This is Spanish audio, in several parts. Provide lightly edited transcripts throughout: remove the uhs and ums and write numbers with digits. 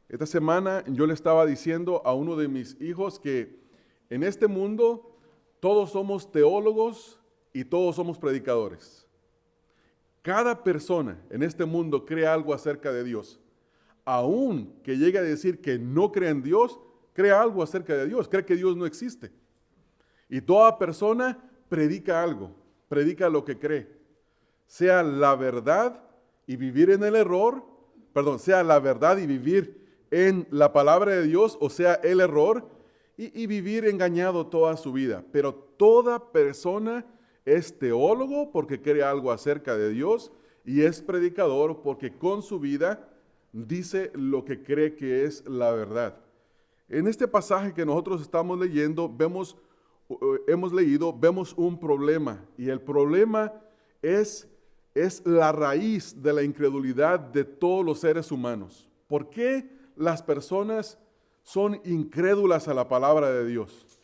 Esta semana yo le estaba diciendo a uno de mis hijos que en este mundo todos somos teólogos y todos somos predicadores. Cada persona en este mundo cree algo acerca de Dios. Aún que llegue a decir que no cree en Dios, cree algo acerca de Dios, cree que Dios no existe. Y toda persona predica algo, predica lo que cree. Sea la verdad y vivir en el error, sea la verdad y vivir en la palabra de Dios, o sea, el error, y vivir engañado toda su vida. Pero toda persona es teólogo porque cree algo acerca de Dios y es predicador porque con su vida dice lo que cree que es la verdad. En este pasaje que nosotros estamos leyendo, vemos un problema, y el problema es la raíz de la incredulidad de todos los seres humanos. ¿Por qué las personas son incrédulas a la palabra de Dios?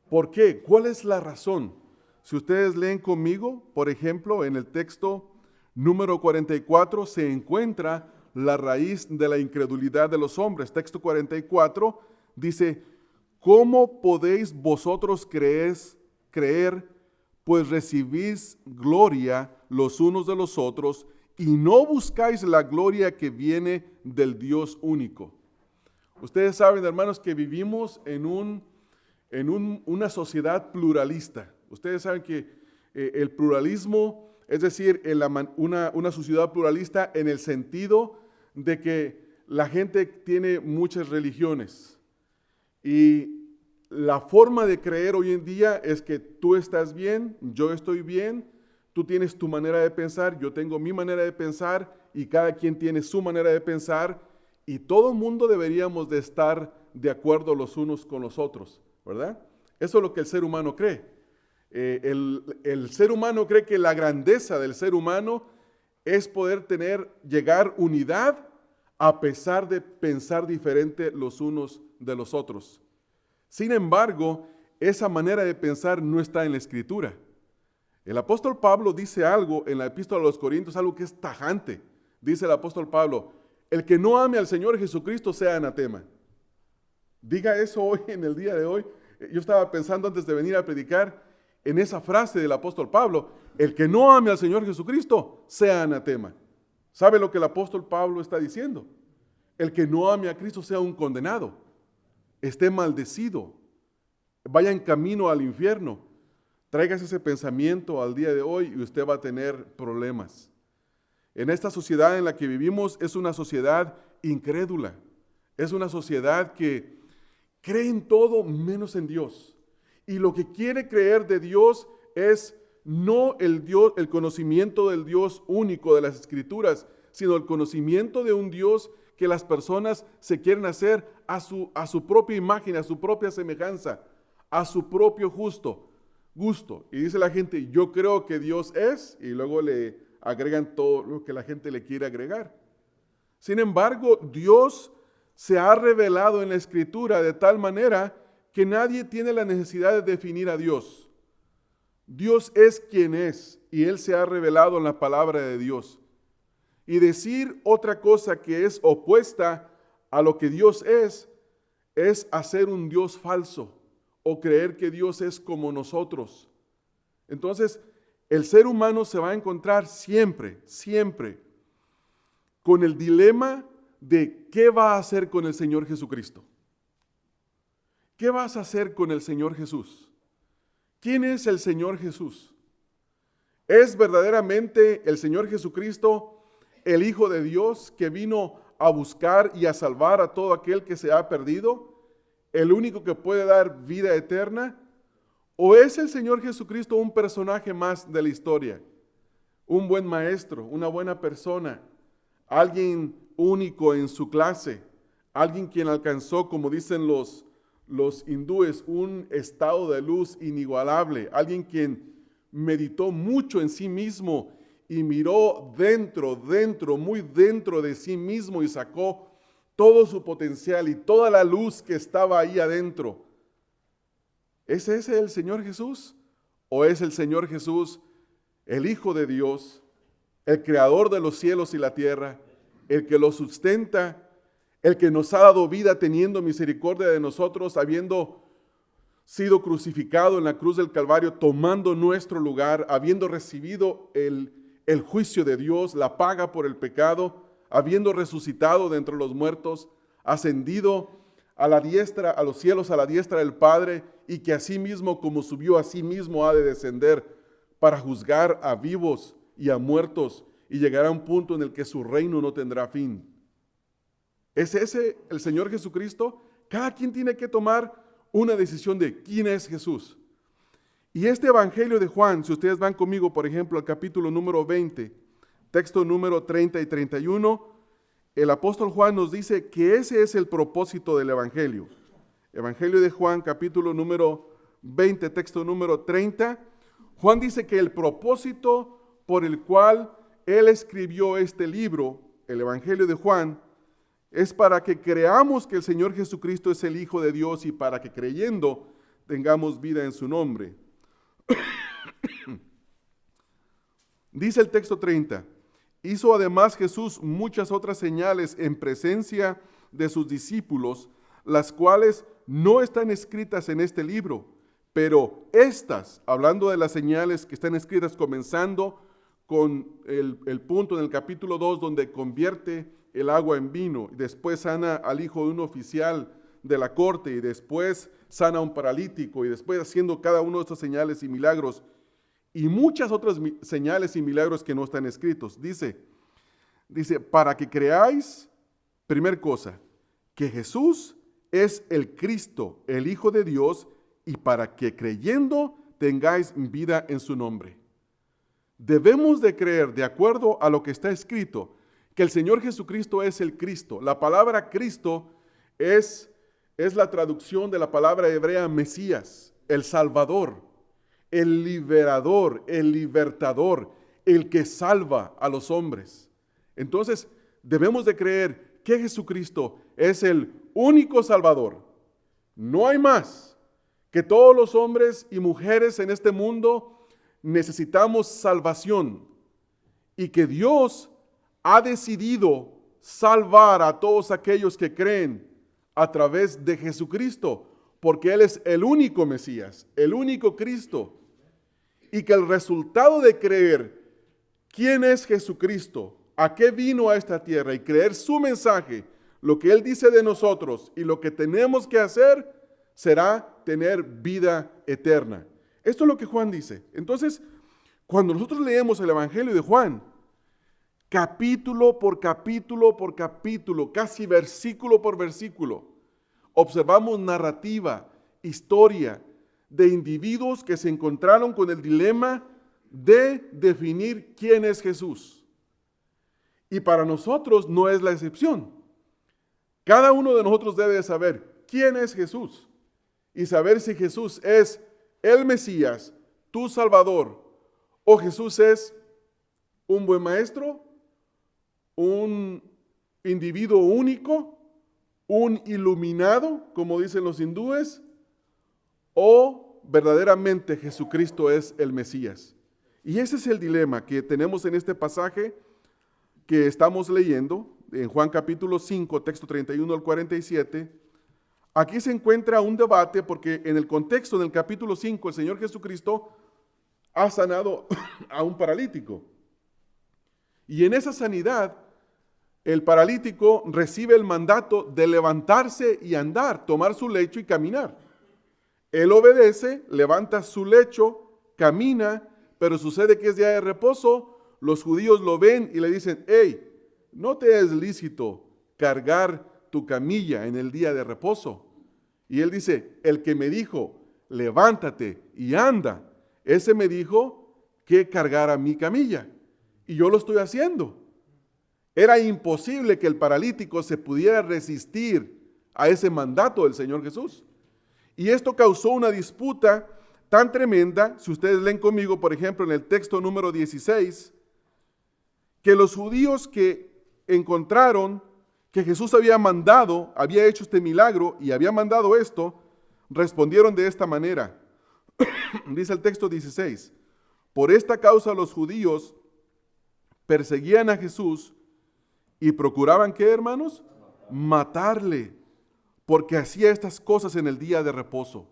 ¿Por qué? ¿Cuál es la razón? Si ustedes leen conmigo, por ejemplo, en el texto número 44 se encuentra la raíz de la incredulidad de los hombres. Texto 44 dice: ¿cómo podéis vosotros creer, pues recibís gloria los unos de los otros y no buscáis la gloria que viene del Dios único? Ustedes saben, hermanos, que vivimos en una sociedad pluralista. Ustedes saben que el pluralismo, es decir, una sociedad pluralista en el sentido de que la gente tiene muchas religiones. Y la forma de creer hoy en día es que tú estás bien, yo estoy bien, tú tienes tu manera de pensar, yo tengo mi manera de pensar, y cada quien tiene su manera de pensar, y todo el mundo deberíamos de estar de acuerdo los unos con los otros, ¿verdad? Eso es lo que el ser humano cree. El ser humano cree que la grandeza del ser humano es poder llegar unidad a pesar de pensar diferente los unos de los otros. Sin embargo, esa manera de pensar no está en la Escritura. El apóstol Pablo dice algo en la epístola a los Corintios, algo que es tajante. Dice el apóstol Pablo: el que no ame al Señor Jesucristo sea anatema. Diga eso hoy, en el día de hoy. Yo estaba pensando antes de venir a predicar en esa frase del apóstol Pablo: el que no ame al Señor Jesucristo sea anatema. ¿Sabe lo que el apóstol Pablo está diciendo? El que no ame a Cristo sea un condenado, esté maldecido, vaya en camino al infierno. Traigas ese pensamiento al día de hoy y usted va a tener problemas. En esta sociedad en la que vivimos es una sociedad incrédula. Es una sociedad que cree en todo menos en Dios. Y lo que quiere creer de Dios es no el conocimiento del Dios único de las Escrituras, sino el conocimiento de un Dios que las personas se quieren hacer a su propia imagen, a su propia semejanza, a su propio gusto. Y dice la gente: yo creo que Dios es, y luego le agregan todo lo que la gente le quiere agregar. Sin embargo, Dios se ha revelado en la Escritura de tal manera que nadie tiene la necesidad de definir a Dios. Dios es quien es, y Él se ha revelado en la palabra de Dios. Y decir otra cosa que es opuesta a lo que Dios es hacer un Dios falso o creer que Dios es como nosotros. Entonces, el ser humano se va a encontrar siempre con el dilema de qué va a hacer con el Señor Jesucristo. ¿Qué vas a hacer con el Señor Jesús? ¿Quién es el Señor Jesús? ¿Es verdaderamente el Señor Jesucristo el Hijo de Dios que vino a buscar y a salvar a todo aquel que se ha perdido? ¿El único que puede dar vida eterna? ¿O es el Señor Jesucristo un personaje más de la historia? Un buen maestro, una buena persona, alguien único en su clase, alguien quien alcanzó, como dicen los hindúes, un estado de luz inigualable, alguien quien meditó mucho en sí mismo y miró muy dentro de sí mismo y sacó todo su potencial y toda la luz que estaba ahí adentro. ¿Es ese el Señor Jesús? ¿O es el Señor Jesús el Hijo de Dios, el creador de los cielos y la tierra, el que los sustenta, el que nos ha dado vida teniendo misericordia de nosotros, habiendo sido crucificado en la cruz del Calvario, tomando nuestro lugar, habiendo recibido el juicio de Dios, la paga por el pecado, habiendo resucitado de entre los muertos, ascendido a la diestra, a los cielos, a la diestra del Padre, y que asimismo, como subió, asimismo ha de descender para juzgar a vivos y a muertos, y llegará a un punto en el que su reino no tendrá fin. ¿Es ese el Señor Jesucristo? Cada quien tiene que tomar una decisión de quién es Jesús. Y este Evangelio de Juan, si ustedes van conmigo, por ejemplo, al capítulo número 20, texto número 30 y 31, el apóstol Juan nos dice que ese es el propósito del Evangelio. Evangelio de Juan, capítulo número 20, texto número 30. Juan dice que el propósito por el cual él escribió este libro, el Evangelio de Juan, es para que creamos que el Señor Jesucristo es el Hijo de Dios y para que creyendo tengamos vida en su nombre. Dice el texto 30, hizo además Jesús muchas otras señales en presencia de sus discípulos, las cuales no están escritas en este libro, pero estas, hablando de las señales que están escritas, comenzando con el punto en el capítulo 2 donde convierte el agua en vino, y después sana al hijo de un oficial de la corte, y después sana a un paralítico, y después haciendo cada uno de estos señales y milagros, y muchas otras señales y milagros que no están escritos. Dice, para que creáis, primer cosa, que Jesús es el Cristo, el Hijo de Dios, y para que creyendo tengáis vida en su nombre. Debemos de creer, de acuerdo a lo que está escrito, que el Señor Jesucristo es el Cristo. La palabra Cristo es la traducción de la palabra hebrea Mesías, el Salvador, el liberador, el libertador, el que salva a los hombres. Entonces, debemos de creer que Jesucristo es el único Salvador. No hay más. Que todos los hombres y mujeres en este mundo necesitamos salvación y que Dios ha decidido salvar a todos aquellos que creen a través de Jesucristo, porque Él es el único Mesías, el único Cristo, y que el resultado de creer quién es Jesucristo, a qué vino a esta tierra y creer su mensaje, lo que Él dice de nosotros y lo que tenemos que hacer, será tener vida eterna. Esto es lo que Juan dice. Entonces, cuando nosotros leemos el Evangelio de Juan, capítulo por capítulo por capítulo, casi versículo por versículo, observamos narrativa, historia de individuos que se encontraron con el dilema de definir quién es Jesús. Y para nosotros no es la excepción. Cada uno de nosotros debe saber quién es Jesús y saber si Jesús es el Mesías, tu Salvador, o Jesús es un buen maestro, un individuo único, un iluminado, como dicen los hindúes, o verdaderamente Jesucristo es el Mesías. Y ese es el dilema que tenemos en este pasaje que estamos leyendo, en Juan capítulo 5, texto 31 al 47. Aquí se encuentra un debate porque en el contexto del capítulo 5 el Señor Jesucristo ha sanado a un paralítico. Y en esa sanidad, el paralítico recibe el mandato de levantarse y andar, tomar su lecho y caminar. Él obedece, levanta su lecho, camina, pero sucede que es día de reposo. Los judíos lo ven y le dicen, hey, no te es lícito cargar tu camilla en el día de reposo. Y él dice, el que me dijo, levántate y anda, ese me dijo que cargara mi camilla. Y yo lo estoy haciendo. Era imposible que el paralítico se pudiera resistir a ese mandato del Señor Jesús. Y esto causó una disputa tan tremenda, si ustedes leen conmigo, por ejemplo, en el texto número 16, que los judíos que encontraron que Jesús había hecho este milagro y había mandado esto, respondieron de esta manera. Dice el texto 16, por esta causa los judíos perseguían a Jesús y procuraban, ¿qué, hermanos? matarle, porque hacía estas cosas en el día de reposo.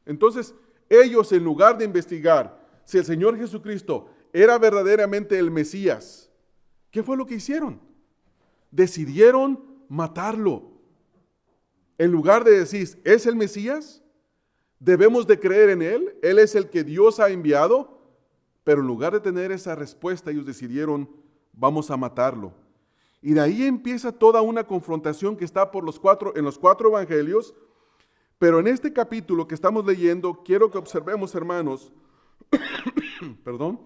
Entonces, ellos, en lugar de investigar si el Señor Jesucristo era verdaderamente el Mesías, ¿qué fue lo que hicieron? Decidieron matarlo. En lugar de decir, ¿es el Mesías? ¿Debemos de creer en Él? ¿Él es el que Dios ha enviado? Pero en lugar de tener esa respuesta, ellos decidieron, vamos a matarlo. Y de ahí empieza toda una confrontación que está en los cuatro evangelios. Pero en este capítulo que estamos leyendo, quiero que observemos, hermanos, perdón,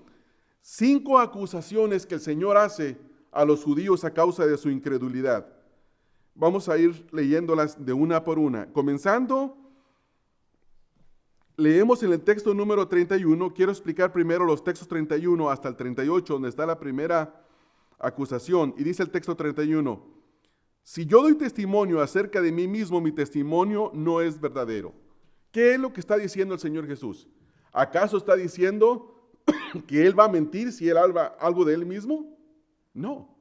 5 acusaciones que el Señor hace a los judíos a causa de su incredulidad. Vamos a ir leyéndolas de una por una. Comenzando, leemos en el texto número 31. Quiero explicar primero los textos 31 hasta el 38, donde está la primera acusación. Y dice el texto 31, si yo doy testimonio acerca de mí mismo, mi testimonio no es verdadero. ¿Qué es lo que está diciendo el Señor Jesús? ¿Acaso está diciendo que Él va a mentir si Él habla algo de Él mismo? No.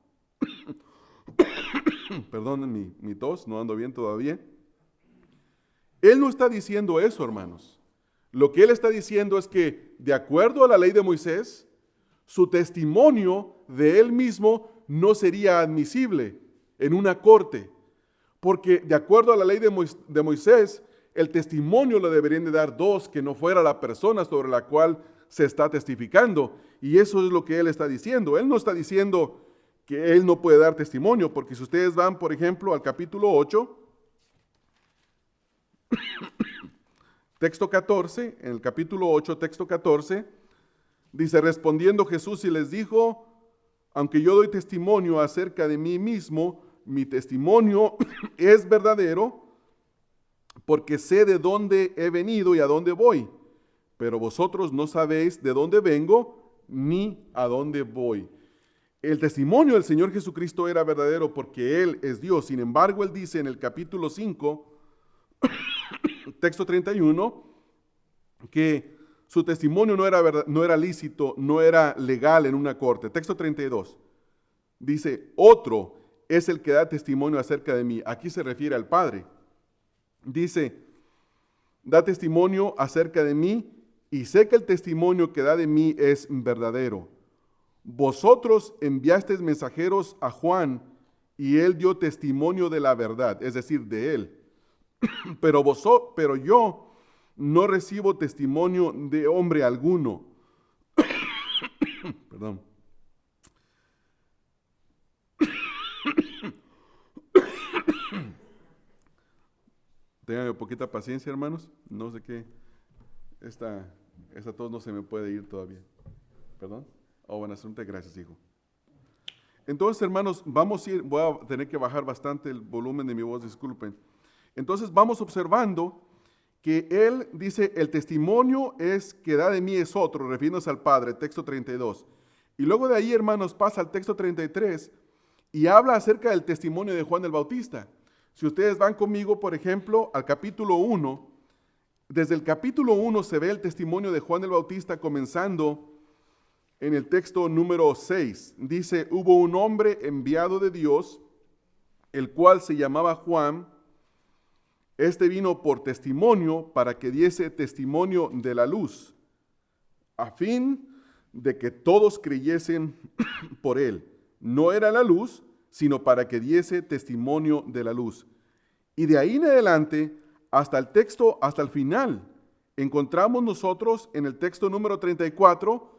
Perdonen mi tos, no ando bien todavía. Él no está diciendo eso, hermanos. Lo que Él está diciendo es que, de acuerdo a la ley de Moisés, su testimonio de Él mismo no sería admisible en una corte, porque de acuerdo a la ley de Moisés, el testimonio lo deberían de dar 2, que no fuera la persona sobre la cual se está testificando, y eso es lo que Él está diciendo. Él no está diciendo que Él no puede dar testimonio, porque si ustedes van, por ejemplo, al capítulo 8, texto 14, en el capítulo 8, texto 14, dice, respondiendo Jesús y les dijo, aunque yo doy testimonio acerca de mí mismo, mi testimonio es verdadero, porque sé de dónde he venido y a dónde voy, pero vosotros no sabéis de dónde vengo ni a dónde voy. El testimonio del Señor Jesucristo era verdadero porque Él es Dios. Sin embargo, Él dice en el capítulo 5, texto 31, que su testimonio no era lícito, no era legal en una corte. Texto 32, dice, otro es el que da testimonio acerca de mí. Aquí se refiere al Padre. Dice, da testimonio acerca de mí y sé que el testimonio que da de mí es verdadero. Vosotros enviasteis mensajeros a Juan y él dio testimonio de la verdad, es decir, de él. Pero yo no recibo testimonio de hombre alguno. Perdón. Tengan poquita paciencia, hermanos. No sé qué. Esta tos no se me puede ir todavía. ¿Perdón? Oh, buenas noches. Gracias, hijo. Entonces, hermanos, voy a tener que bajar bastante el volumen de mi voz, disculpen. Entonces, vamos observando que él dice, el testimonio que da de mí es otro, refiriéndose al Padre, texto 32. Y luego de ahí, hermanos, pasa al texto 33 y habla acerca del testimonio de Juan el Bautista. Si ustedes van conmigo, por ejemplo, al capítulo 1, desde el capítulo 1 se ve el testimonio de Juan el Bautista comenzando en el texto número 6. Dice, hubo un hombre enviado de Dios, el cual se llamaba Juan. Este vino por testimonio para que diese testimonio de la luz, a fin de que todos creyesen por él. No era la luz, sino para que diese testimonio de la luz. Y de ahí en adelante, hasta el final, encontramos nosotros en el texto número 34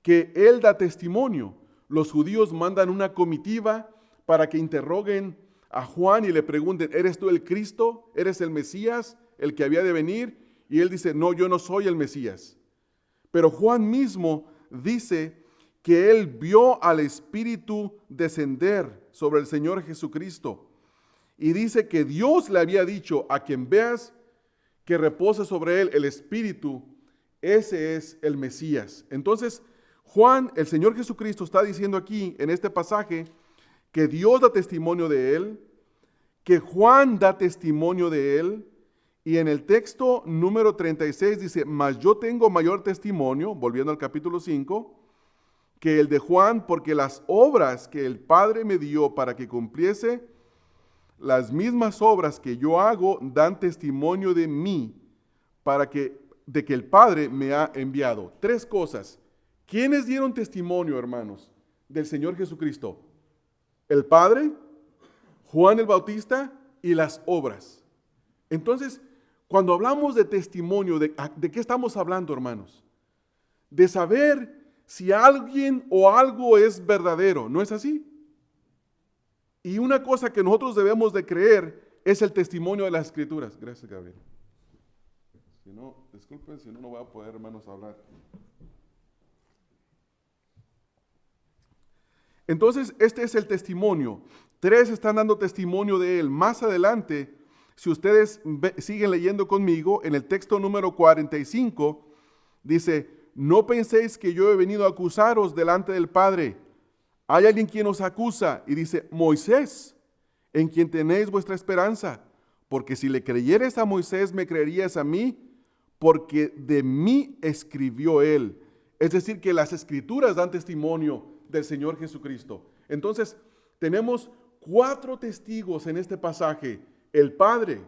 que él da testimonio. Los judíos mandan una comitiva para que interroguen a Juan y le pregunten, ¿eres tú el Cristo? ¿Eres el Mesías, el que había de venir? Y él dice, no, yo no soy el Mesías. Pero Juan mismo dice que él vio al Espíritu descender sobre el Señor Jesucristo. Y dice que Dios le había dicho, a quien veas que repose sobre él el Espíritu, ese es el Mesías. Entonces, Juan, el Señor Jesucristo, está diciendo aquí, en este pasaje, que Dios da testimonio de él, que Juan da testimonio de él, y en el texto número 36 dice, mas yo tengo mayor testimonio, volviendo al capítulo 5, que el de Juan, porque las obras que el Padre me dio para que cumpliese, las mismas obras que yo hago dan testimonio de mí de que el Padre me ha enviado. Tres cosas. ¿Quiénes dieron testimonio, hermanos, del Señor Jesucristo? El Padre, Juan el Bautista y las obras. Entonces, cuando hablamos de testimonio, ¿de qué estamos hablando, hermanos? De saber si alguien o algo es verdadero, ¿no es así? Y una cosa que nosotros debemos de creer es el testimonio de las Escrituras. Gracias, Gabriel. Si no, disculpen, si no, no voy a poder, hermanos, hablar. Entonces, este es el testimonio. Tres están dando testimonio de él. Más adelante, si ustedes siguen leyendo conmigo, en el texto número 45, dice, no penséis que yo he venido a acusaros delante del Padre. Hay alguien quien os acusa, y dice, Moisés, en quien tenéis vuestra esperanza. Porque si le creyeres a Moisés, me creerías a mí, porque de mí escribió él. Es decir, que las Escrituras dan testimonio del Señor Jesucristo. Entonces, tenemos 4 testigos en este pasaje: el Padre,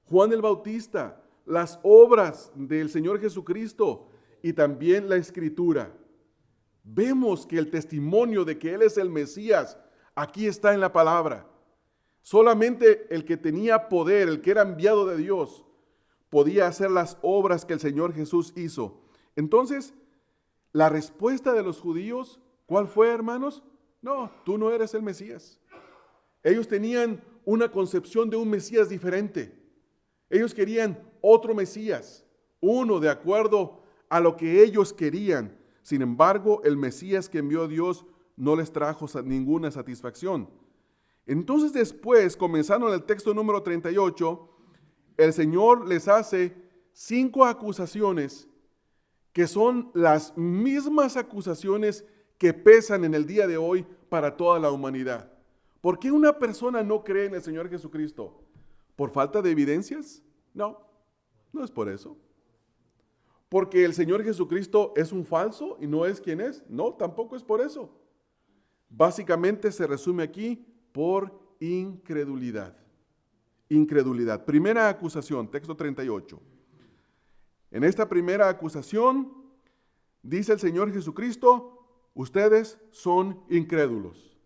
Juan el Bautista, las obras del Señor Jesucristo y también la Escritura. Vemos que el testimonio de que Él es el Mesías aquí está en la palabra. Solamente el que tenía poder, el que era enviado de Dios, podía hacer las obras que el Señor Jesús hizo. Entonces, la respuesta de los judíos, ¿cuál fue, hermanos? No, tú no eres el Mesías. Ellos tenían una concepción de un Mesías diferente. Ellos querían otro Mesías, uno de acuerdo a lo que ellos querían. Sin embargo, el Mesías que envió Dios no les trajo ninguna satisfacción. Entonces después, comenzando en el texto número 38, el Señor les hace 5 acusaciones que son las mismas acusaciones que pesan en el día de hoy para toda la humanidad. ¿Por qué una persona no cree en el Señor Jesucristo? ¿Por falta de evidencias? No, no es por eso. ¿Porque el Señor Jesucristo es un falso y no es quien es? No, tampoco es por eso. Básicamente se resume aquí por incredulidad. Incredulidad. Primera acusación, texto 38. En esta primera acusación dice el Señor Jesucristo, ustedes son incrédulos.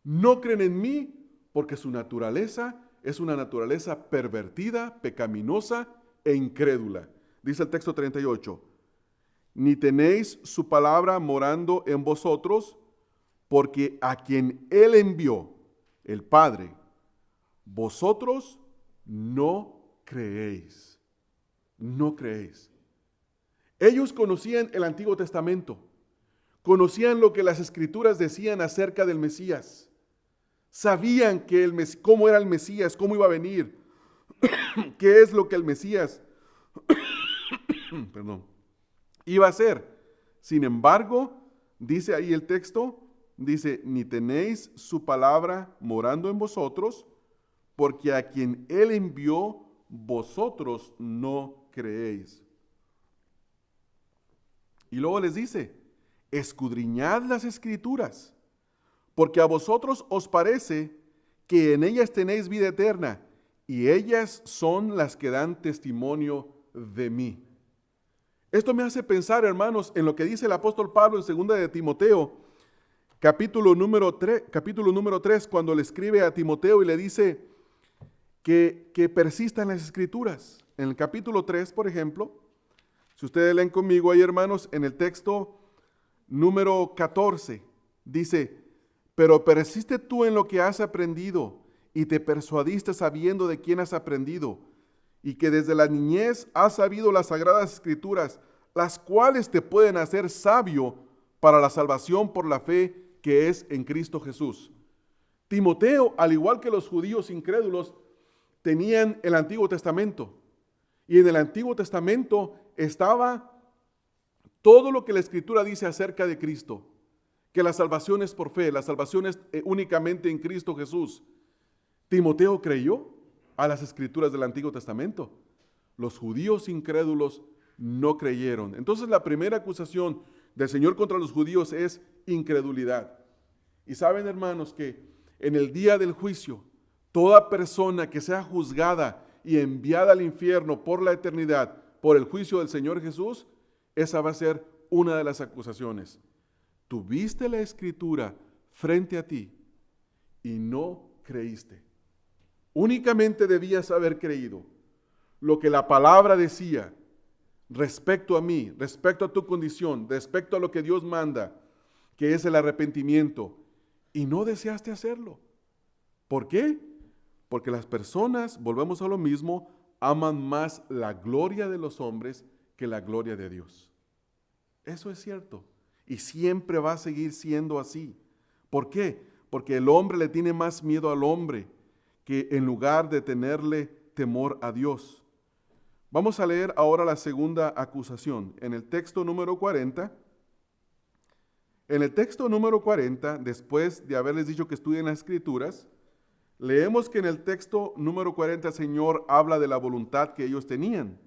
No creen en mí porque su naturaleza es una naturaleza pervertida, pecaminosa e incrédula. Dice el texto 38, ni tenéis su palabra morando en vosotros, porque a quien Él envió, el Padre, vosotros no creéis. No creéis. Ellos conocían el Antiguo Testamento, conocían lo que las Escrituras decían acerca del Mesías, sabían cómo era el Mesías, cómo iba a venir, qué es lo que el Mesías iba a hacer. Sin embargo, dice ahí el texto, dice, ni tenéis su palabra morando en vosotros, porque a quien Él envió, vosotros no creéis. Y luego les dice, escudriñad las Escrituras, porque a vosotros os parece que en ellas tenéis vida eterna, y ellas son las que dan testimonio de mí. Esto me hace pensar, hermanos, en lo que dice el apóstol Pablo en 2 de Timoteo, capítulo número 3, cuando le escribe a Timoteo y le dice que persista en las Escrituras. En el capítulo 3, por ejemplo, si ustedes leen conmigo ahí, hermanos, en el texto número 14, dice, pero persiste tú en lo que has aprendido y te persuadiste sabiendo de quién has aprendido y que desde la niñez has sabido las sagradas Escrituras, las cuales te pueden hacer sabio para la salvación por la fe que es en Cristo Jesús. Timoteo, al igual que los judíos incrédulos, tenían el Antiguo Testamento. Y en el Antiguo Testamento estaba todo lo que la Escritura dice acerca de Cristo, que la salvación es por fe, la salvación es únicamente en Cristo Jesús. Timoteo creyó a las Escrituras del Antiguo Testamento. Los judíos incrédulos no creyeron. Entonces la primera acusación del Señor contra los judíos es incredulidad. Y saben, hermanos, que en el día del juicio Toda persona que sea juzgada y enviada al infierno por la eternidad, por el juicio del Señor Jesús, esa va a ser una de las acusaciones. Tuviste la Escritura frente a ti y no creíste. Únicamente debías haber creído lo que la palabra decía respecto a mí, respecto a tu condición, respecto a lo que Dios manda, que es el arrepentimiento, y no deseaste hacerlo. ¿Por qué? Porque las personas, volvemos a lo mismo, aman más la gloria de los hombres que la gloria de Dios. Eso es cierto. Y siempre va a seguir siendo así. ¿Por qué? Porque el hombre le tiene más miedo al hombre que en lugar de tenerle temor a Dios. Vamos a leer ahora la segunda acusación. En el texto número 40, después de haberles dicho que estudien las Escrituras, leemos que en el texto número 40 el Señor habla de la voluntad que ellos tenían.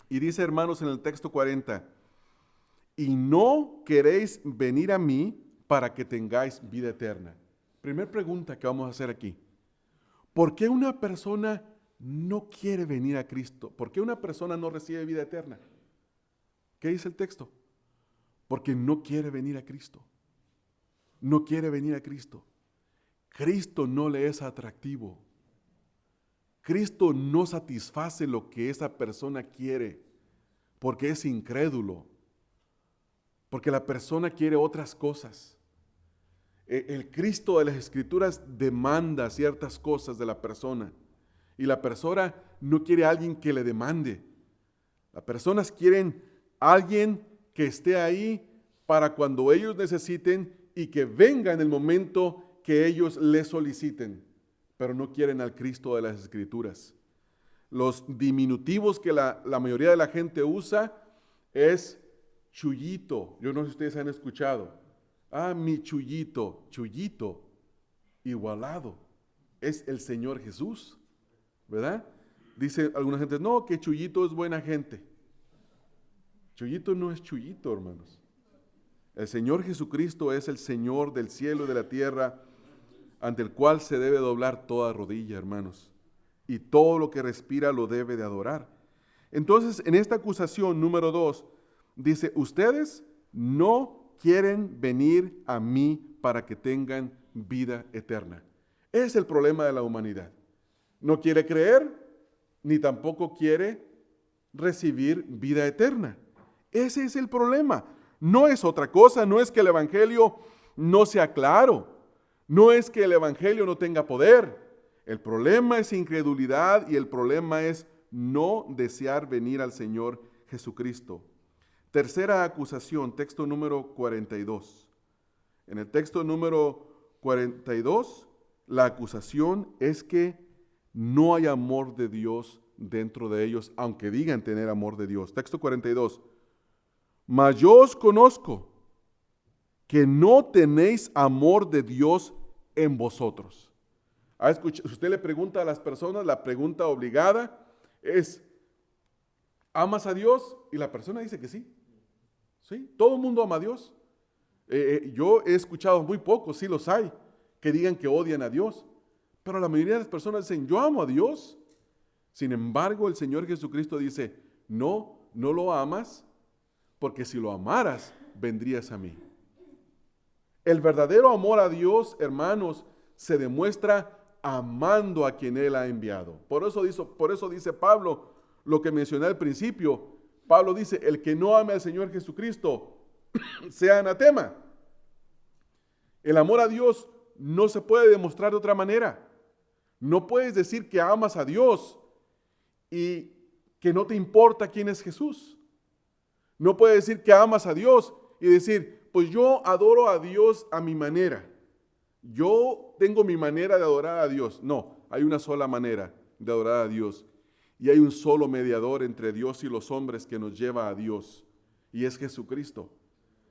Y dice, hermanos, en el texto 40, y no queréis venir a mí para que tengáis vida eterna. Primera pregunta que vamos a hacer aquí. ¿Por qué una persona no quiere venir a Cristo? ¿Por qué una persona no recibe vida eterna? ¿Qué dice el texto? Porque no quiere venir a Cristo. No quiere venir a Cristo. Cristo no le es atractivo. Cristo no satisface lo que esa persona quiere, porque es incrédulo, porque la persona quiere otras cosas. El Cristo de las Escrituras demanda ciertas cosas de la persona, y la persona no quiere a alguien que le demande. Las personas quieren a alguien que esté ahí para cuando ellos necesiten y que venga en el momento que ellos le soliciten, pero no quieren al Cristo de las Escrituras. Los diminutivos que la mayoría de la gente usa es Chuyito. Yo no sé si ustedes han escuchado. Ah, mi Chuyito, Chuyito, igualado. Es el Señor Jesús, ¿verdad? Dice alguna gente, no, que Chuyito es buena gente. Chuyito no es Chuyito, hermanos. El Señor Jesucristo es el Señor del cielo y de la tierra, ante el cual se debe doblar toda rodilla, hermanos. Y todo lo que respira lo debe de adorar. Entonces, en esta acusación número 2, dice, ustedes no quieren venir a mí para que tengan vida eterna. Es el problema de la humanidad. No quiere creer, ni tampoco quiere recibir vida eterna. Ese es el problema. No es otra cosa, no es que el Evangelio no sea claro. No es que el Evangelio no tenga poder. El problema es incredulidad y el problema es no desear venir al Señor Jesucristo. Tercera acusación, texto número 42. En el texto número 42, la acusación es que no hay amor de Dios dentro de ellos, aunque digan tener amor de Dios. Texto 42. Mas yo os conozco que no tenéis amor de Dios en vosotros. Si usted le pregunta a las personas, la pregunta obligada es, ¿amas a Dios? Y la persona dice que sí. ¿Sí? Todo el mundo ama a Dios. Yo he escuchado muy pocos, sí los hay, que digan que odian a Dios. Pero la mayoría de las personas dicen, yo amo a Dios. Sin embargo, el Señor Jesucristo dice, no lo amas, porque si lo amaras, vendrías a mí. El verdadero amor a Dios, hermanos, se demuestra amando a quien Él ha enviado. Por eso dice Pablo, lo que mencioné al principio. Pablo dice, el que no ame al Señor Jesucristo, sea anatema. El amor a Dios no se puede demostrar de otra manera. No puedes decir que amas a Dios y que no te importa quién es Jesús. No puedes decir que amas a Dios y decir, pues yo adoro a Dios a mi manera. Yo tengo mi manera de adorar a Dios. No, hay una sola manera de adorar a Dios. Y hay un solo mediador entre Dios y los hombres que nos lleva a Dios. Y es Jesucristo.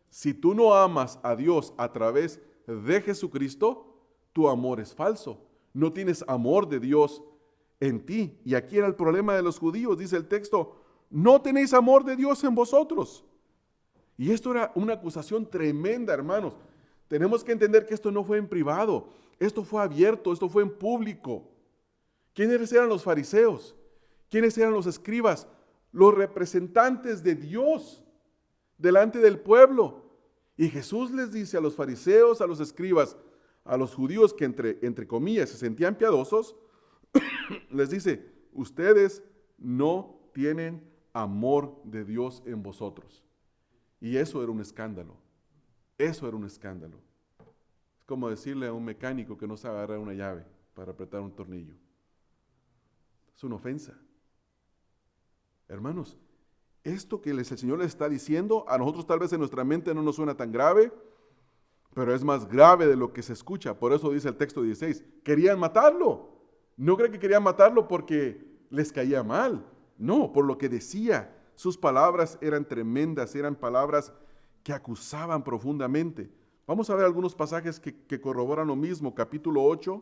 Si tú no amas a Dios a través de Jesucristo, tu amor es falso. No tienes amor de Dios en ti. Y aquí era el problema de los judíos. Dice el texto, no tenéis amor de Dios en vosotros. Y esto era una acusación tremenda, hermanos. Tenemos que entender que esto no fue en privado, esto fue abierto, esto fue en público. ¿Quiénes eran los fariseos? ¿Quiénes eran los escribas? Los representantes de Dios delante del pueblo. Y Jesús les dice a los fariseos, a los escribas, a los judíos que entre comillas se sentían piadosos, les dice, ustedes no tienen amor de Dios en vosotros. Y eso era un escándalo. Eso era un escándalo. Es como decirle a un mecánico que no sabe agarrar una llave para apretar un tornillo. Es una ofensa. Hermanos, esto que el Señor les está diciendo, a nosotros tal vez en nuestra mente no nos suena tan grave, pero es más grave de lo que se escucha. Por eso dice el texto 16, querían matarlo. No creen que querían matarlo porque les caía mal. No, por lo que decía. Sus palabras eran tremendas, eran palabras que acusaban profundamente. Vamos a ver algunos pasajes que corroboran lo mismo. Capítulo 8.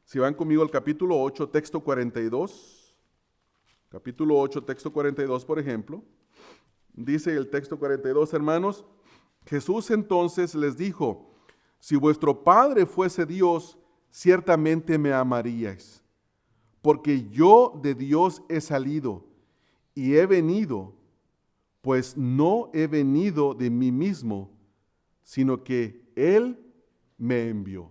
Si van conmigo al capítulo 8, texto 42. Capítulo 8, texto 42, por ejemplo. Dice el texto 42, hermanos, Jesús entonces les dijo, si vuestro Padre fuese Dios, ciertamente me amaríais, porque yo de Dios he salido y he venido, pues no he venido de mí mismo, sino que Él me envió.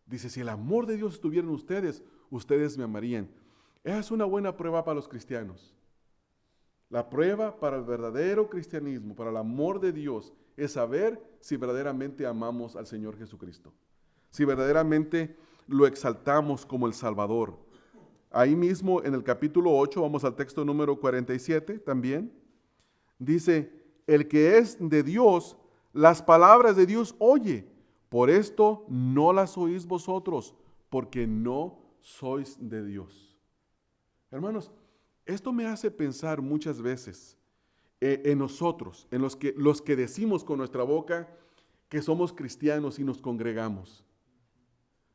Dice, si el amor de Dios estuviera en ustedes, ustedes me amarían. Esa es una buena prueba para los cristianos. La prueba para el verdadero cristianismo, para el amor de Dios, es saber si verdaderamente amamos al Señor Jesucristo. Si verdaderamente lo exaltamos como el Salvador. Ahí mismo en el capítulo 8, vamos al texto número 47 también, dice, el que es de Dios, las palabras de Dios oye, por esto no las oís vosotros, porque no sois de Dios. Hermanos, esto me hace pensar muchas veces en nosotros, en los que decimos con nuestra boca que somos cristianos y nos congregamos.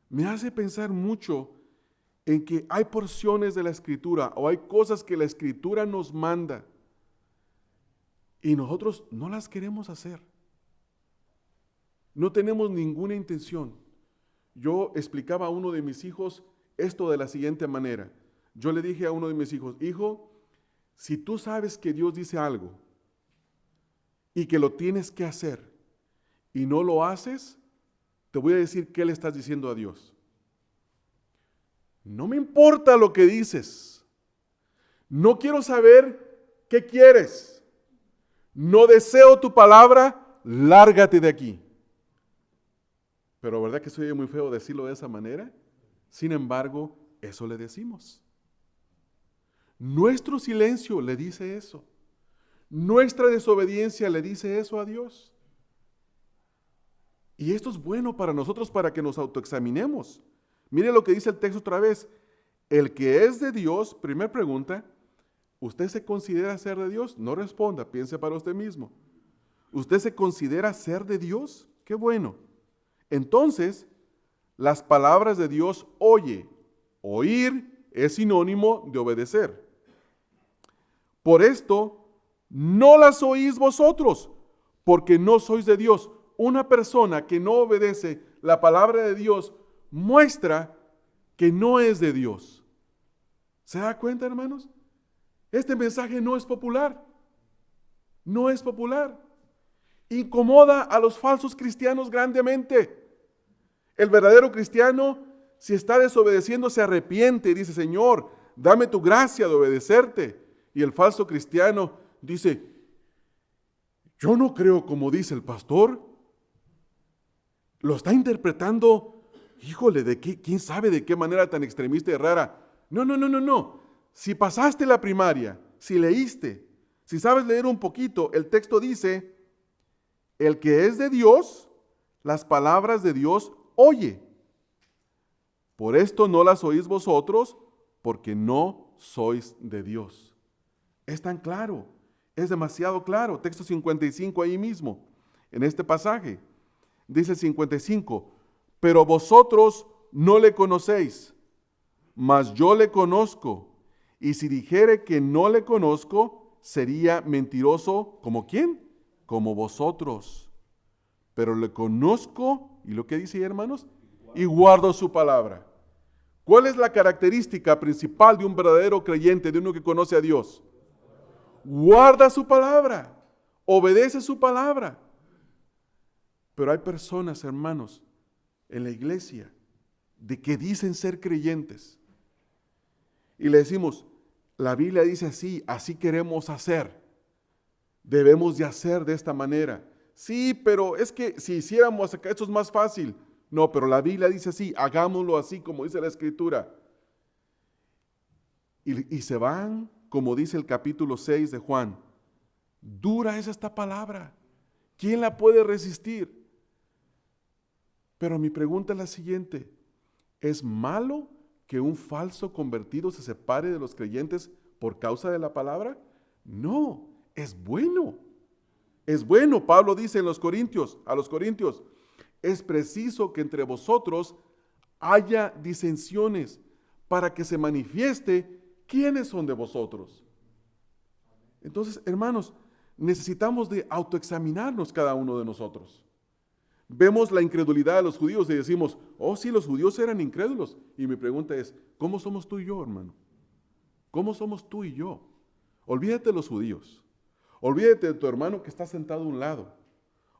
Me hace pensar mucho en que hay porciones de la Escritura o hay cosas que la Escritura nos manda y nosotros no las queremos hacer. No tenemos ninguna intención. Yo explicaba a uno de mis hijos esto de la siguiente manera. Yo le dije a uno de mis hijos, hijo, si tú sabes que Dios dice algo y que lo tienes que hacer y no lo haces, te voy a decir qué le estás diciendo a Dios. No me importa lo que dices. No quiero saber qué quieres. No deseo tu palabra, lárgate de aquí. Pero ¿verdad que se oye muy feo decirlo de esa manera? Sin embargo, eso le decimos. Nuestro silencio le dice eso. Nuestra desobediencia le dice eso a Dios. Y esto es bueno para nosotros para que nos autoexaminemos. Mire lo que dice el texto otra vez. El que es de Dios, primera pregunta, ¿usted se considera ser de Dios? No responda, piense para usted mismo. ¿Usted se considera ser de Dios? Qué bueno. Entonces, las palabras de Dios oye. Oír es sinónimo de obedecer. Por esto, no las oís vosotros, porque no sois de Dios. Una persona que no obedece la palabra de Dios muestra que no es de Dios. ¿Se da cuenta, hermanos? Este mensaje no es popular. No es popular. Incomoda a los falsos cristianos grandemente. El verdadero cristiano, si está desobedeciendo, se arrepiente y dice, Señor, dame tu gracia de obedecerte. Y el falso cristiano dice, yo no creo como dice el pastor. Lo está interpretando, híjole, ¿quién sabe de qué manera tan extremista y rara? No. Si pasaste la primaria, si leíste, si sabes leer un poquito, el texto dice, el que es de Dios, las palabras de Dios oye. Por esto no las oís vosotros, porque no sois de Dios. Es tan claro, es demasiado claro. Texto 55 ahí mismo, en este pasaje. Dice 55, pero vosotros no le conocéis, mas yo le conozco. Y si dijere que no le conozco, sería mentiroso, ¿como quién? Como vosotros. pero le conozco, y lo que dice ahí, hermanos, y guardo su palabra. ¿Cuál es la característica principal de un verdadero creyente, de uno que conoce a Dios? Guarda su palabra, obedece su palabra. Pero hay personas, hermanos, en la iglesia, de que dicen ser creyentes. Y le decimos, la Biblia dice así, así queremos hacer. Debemos de hacer de esta manera. Sí, pero es que si hiciéramos acá, esto es más fácil. No, pero la Biblia dice así, hagámoslo así como dice la Escritura. Y se van, como dice el capítulo 6 de Juan. Dura es esta palabra. ¿Quién la puede resistir? Pero mi pregunta es la siguiente. ¿Es malo que un falso convertido se separe de los creyentes por causa de la palabra? No, es bueno. Es bueno. Pablo dice a los Corintios, es preciso que entre vosotros haya disensiones para que se manifieste quiénes son de vosotros. Entonces, hermanos, necesitamos de autoexaminarnos cada uno de nosotros. Vemos la incredulidad de los judíos y decimos, oh sí, los judíos eran incrédulos. Y mi pregunta es, ¿cómo somos tú y yo, hermano? ¿Cómo somos tú y yo? Olvídate de los judíos. Olvídate de tu hermano que está sentado a un lado.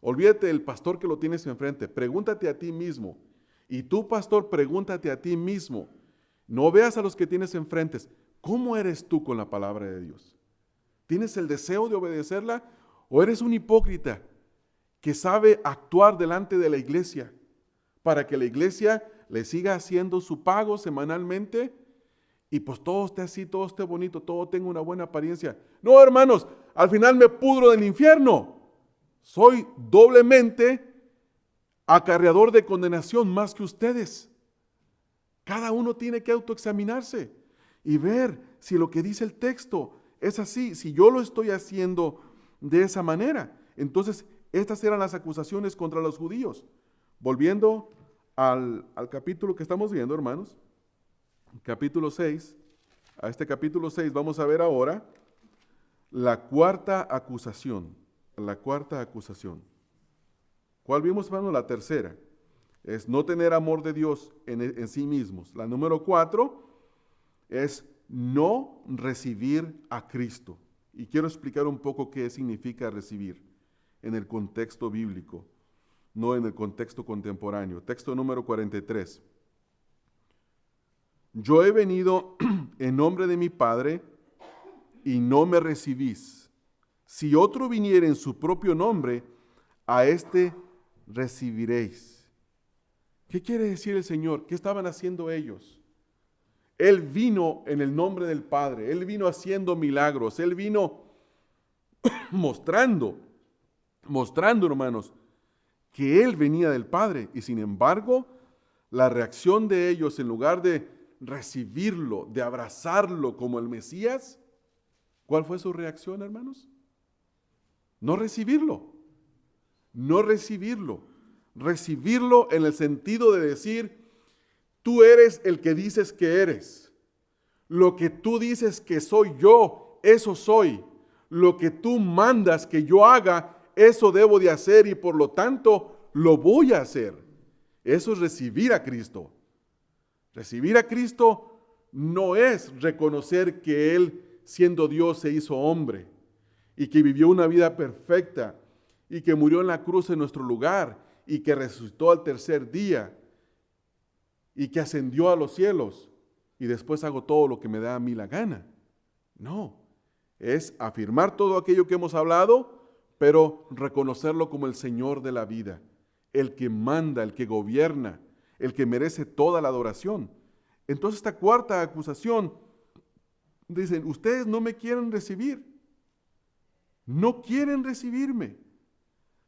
Olvídate del pastor que lo tienes enfrente. Pregúntate a ti mismo. Y tú, pastor, pregúntate a ti mismo. No veas a los que tienes enfrente. ¿Cómo eres tú con la palabra de Dios? ¿Tienes el deseo de obedecerla o eres un hipócrita que sabe actuar delante de la iglesia para que la iglesia le siga haciendo su pago semanalmente y pues todo esté así, todo esté bonito, todo tenga una buena apariencia? No, hermanos, al final me pudro del infierno. Soy doblemente acarreador de condenación más que ustedes. Cada uno tiene que autoexaminarse y ver si lo que dice el texto es así, si yo lo estoy haciendo de esa manera. Entonces, estas eran las acusaciones contra los judíos. Volviendo al capítulo que estamos viendo, hermanos, capítulo 6, a este capítulo 6 vamos a ver ahora la cuarta acusación. La cuarta acusación. ¿Cuál vimos, hermano? La tercera. Es no tener amor de Dios en sí mismos. La número 4 es no recibir a Cristo. Y quiero explicar un poco qué significa recibir en el contexto bíblico, no en el contexto contemporáneo. Texto número 43. Yo he venido en nombre de mi Padre y no me recibís. Si otro viniera en su propio nombre, a éste recibiréis. ¿Qué quiere decir el Señor? ¿Qué estaban haciendo ellos? Él vino en el nombre del Padre, Él vino haciendo milagros, Él vino mostrando, hermanos, que Él venía del Padre. Y sin embargo, la reacción de ellos, en lugar de recibirlo, de abrazarlo como el Mesías, ¿cuál fue su reacción, hermanos? No recibirlo. No recibirlo. Recibirlo en el sentido de decir, tú eres el que dices que eres. Lo que tú dices que soy yo, eso soy. Lo que tú mandas que yo haga, eso debo de hacer y por lo tanto lo voy a hacer. Eso es recibir a Cristo. Recibir a Cristo no es reconocer que Él, siendo Dios, se hizo hombre y que vivió una vida perfecta y que murió en la cruz en nuestro lugar y que resucitó al tercer día y que ascendió a los cielos y después hago todo lo que me da a mí la gana. No, es afirmar todo aquello que hemos hablado, pero reconocerlo como el Señor de la vida, el que manda, el que gobierna, el que merece toda la adoración. Entonces esta cuarta acusación, dicen, ustedes no me quieren recibir, no quieren recibirme.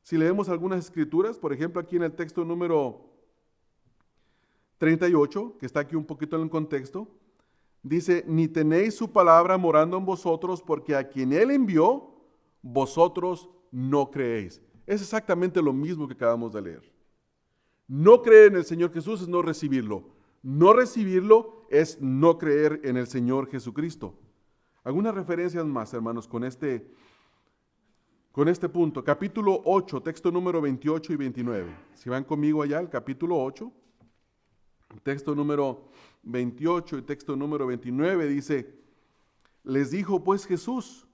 Si leemos algunas escrituras, por ejemplo aquí en el texto número 38, que está aquí un poquito en el contexto, dice, ni tenéis su palabra morando en vosotros, porque a quien Él envió, vosotros no creéis. Es exactamente lo mismo que acabamos de leer. No creer en el Señor Jesús es no recibirlo. No recibirlo es no creer en el Señor Jesucristo. Algunas referencias más, hermanos, con con este punto. Capítulo 8, texto número 28 y 29. Si van conmigo allá al capítulo 8, texto número 28 y texto número 29 dice, les dijo pues Jesús,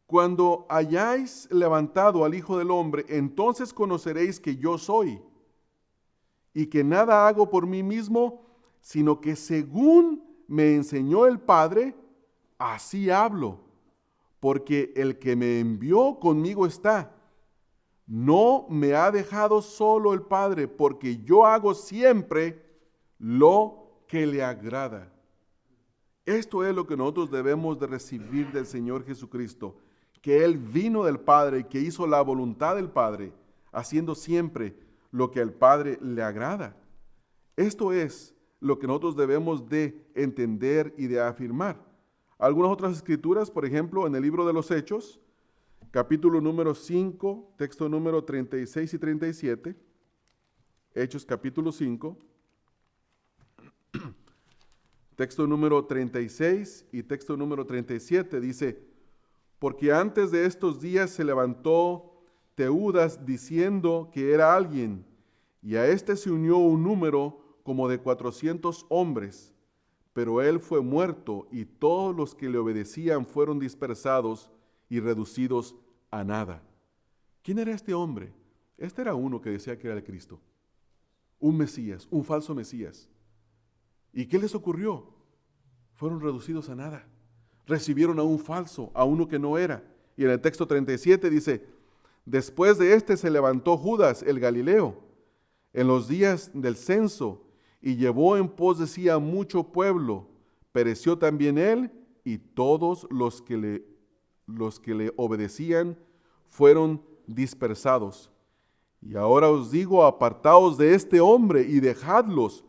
cuando hayáis levantado al Hijo del Hombre, entonces conoceréis que yo soy, y que nada hago por mí mismo, sino que según me enseñó el Padre, así hablo, porque el que me envió conmigo está. No me ha dejado solo el Padre, porque yo hago siempre lo que le agrada. Esto es lo que nosotros debemos de recibir del Señor Jesucristo, que Él vino del Padre y que hizo la voluntad del Padre, haciendo siempre lo que al Padre le agrada. Esto es lo que nosotros debemos de entender y de afirmar. Algunas otras escrituras, por ejemplo, en el libro de los Hechos, capítulo número 5, texto número 36 y 37, Hechos capítulo 5, texto número 36 y texto número 37, dice, porque antes de estos días se levantó Teudas diciendo que era alguien, y a este se unió un número como de 400 hombres, pero él fue muerto y todos los que le obedecían fueron dispersados y reducidos a nada. ¿Quién era este hombre? Este era uno que decía que era el Cristo, un Mesías, un falso Mesías. ¿Y qué les ocurrió? Fueron reducidos a nada. Recibieron a un falso, a uno que no era. Y en el texto 37 dice, después de este se levantó Judas el Galileo en los días del censo y llevó en pos de sí a mucho pueblo. Pereció también él y todos los que le obedecían fueron dispersados. Y ahora os digo, apartaos de este hombre y dejadlos,